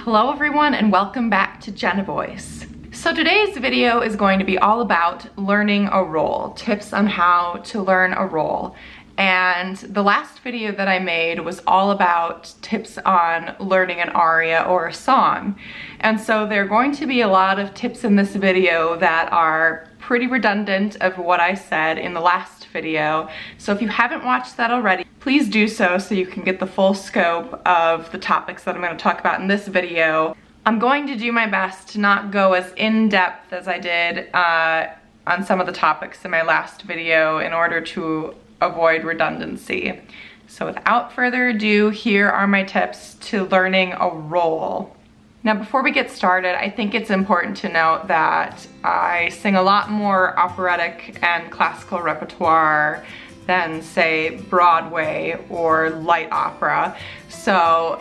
Hello everyone and welcome back to Jenna Voice. So today's video is going to be all about learning a role, tips on how to learn a role. And the last video that I made was all about tips on learning an aria or a song. And so there are going to be a lot of tips in this video that are pretty redundant of what I said in the last video. So if you haven't watched that already, please do so you can get the full scope of the topics that I'm going to talk about in this video. I'm going to do my best to not go as in-depth as I did on some of the topics in my last video in order to avoid redundancy. So without further ado, here are my tips to learning a role. Now before we get started, I think it's important to note that I sing a lot more operatic and classical repertoire than say Broadway or light opera. So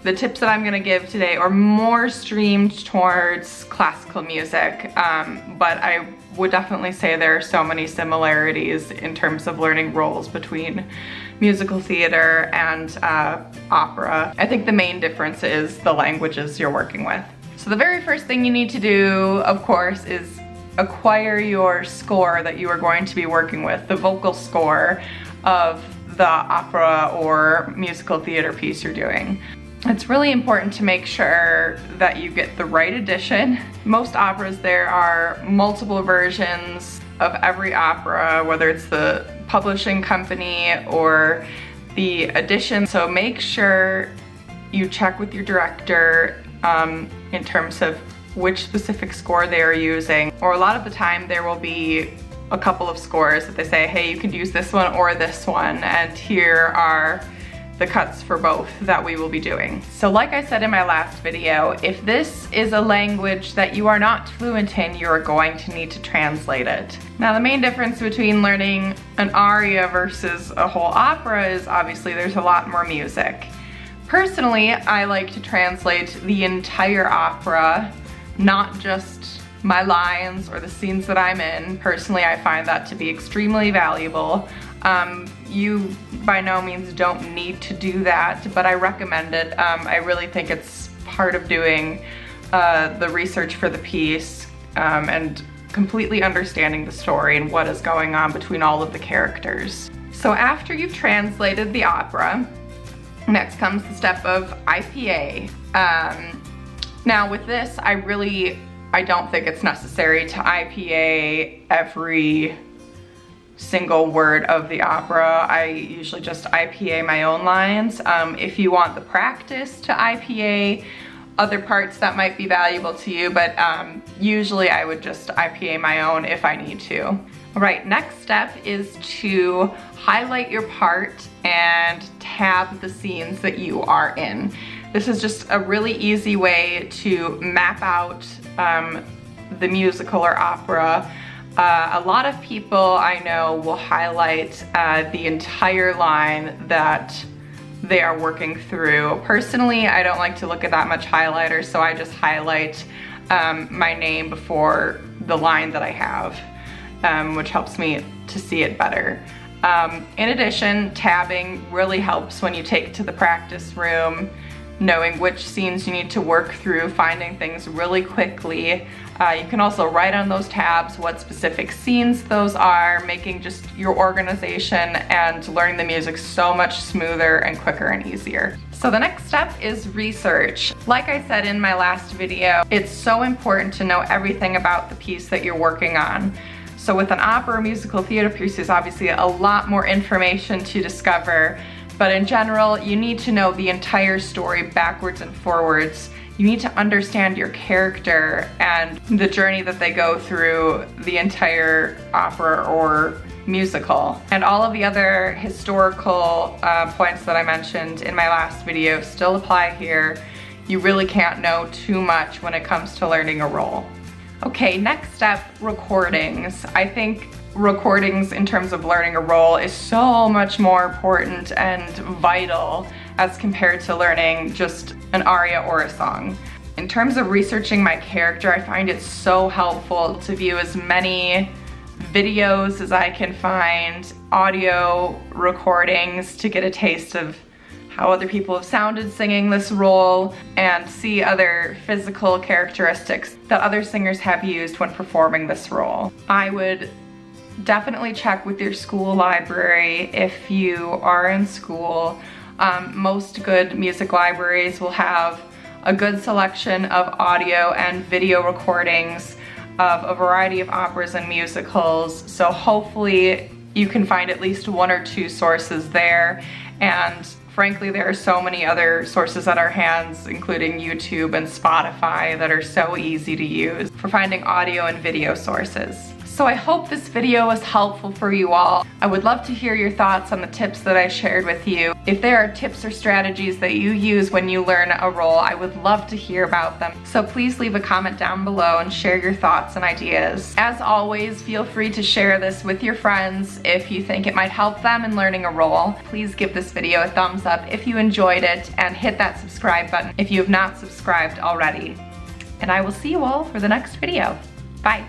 the tips that I'm going to give today are more streamed towards classical music, but I would definitely say there are so many similarities in terms of learning roles between musical theater and opera. I think the main difference is the languages you're working with. So the very first thing you need to do, of course, is acquire your score that you are going to be working with, the vocal score of the opera or musical theater piece you're doing. It's really important to make sure that you get the right edition. Most operas, there are multiple versions of every opera, whether it's the publishing company or the edition. So make sure you check with your director in terms of which specific score they are using. Or a lot of the time there will be a couple of scores that they say, hey, you could use this one or this one, and here are the cuts for both that we will be doing. So like I said in my last video, if this is a language that you are not fluent in, you are going to need to translate it. Now the main difference between learning an aria versus a whole opera is obviously there's a lot more music. Personally, I like to translate the entire opera, not just my lines or the scenes that I'm in. Personally, I find that to be extremely valuable. You by no means don't need to do that, but I recommend it. I really think it's part of doing the research for the piece and completely understanding the story and what is going on between all of the characters. So after you've translated the opera, next comes the step of IPA. Now with this, I don't think it's necessary to IPA every single word of the opera. I usually just IPA my own lines. If you want the practice to IPA other parts, that might be valuable to you, but usually I would just IPA my own if I need to. All right, next step is to highlight your part and tab the scenes that you are in. This is just a really easy way to map out the musical or opera. A lot of people I know will highlight the entire line that they are working through. Personally, I don't like to look at that much highlighter, so I just highlight my name before the line that I have, which helps me to see it better. In addition, tabbing really helps when you take to the practice room, knowing which scenes you need to work through, finding things really quickly. You can also write on those tabs what specific scenes those are, making just your organization and learning the music so much smoother and quicker and easier. So the next step is research. Like I said in my last video, it's so important to know everything about the piece that you're working on. So with an opera or musical theater piece, there's obviously a lot more information to discover. But in general, you need to know the entire story backwards and forwards. You need to understand your character and the journey that they go through the entire opera or musical. And all of the other historical points that I mentioned in my last video still apply here. You really can't know too much when it comes to learning a role. Okay, next step, recordings. I think recordings in terms of learning a role is so much more important and vital as compared to learning just an aria or a song. In terms of researching my character, I find it so helpful to view as many videos as I can find, audio recordings to get a taste of how other people have sounded singing this role, and see other physical characteristics that other singers have used when performing this role. I would definitely check with your school library if you are in school. Most good music libraries will have a good selection of audio and video recordings of a variety of operas and musicals, so hopefully you can find at least one or two sources there. And frankly, there are so many other sources at our hands, including YouTube and Spotify, that are so easy to use for finding audio and video sources. So I hope this video was helpful for you all. I would love to hear your thoughts on the tips that I shared with you. If there are tips or strategies that you use when you learn a role, I would love to hear about them. So please leave a comment down below and share your thoughts and ideas. As always, feel free to share this with your friends if you think it might help them in learning a role. Please give this video a thumbs up if you enjoyed it, and hit that subscribe button if you have not subscribed already. And I will see you all for the next video. Bye.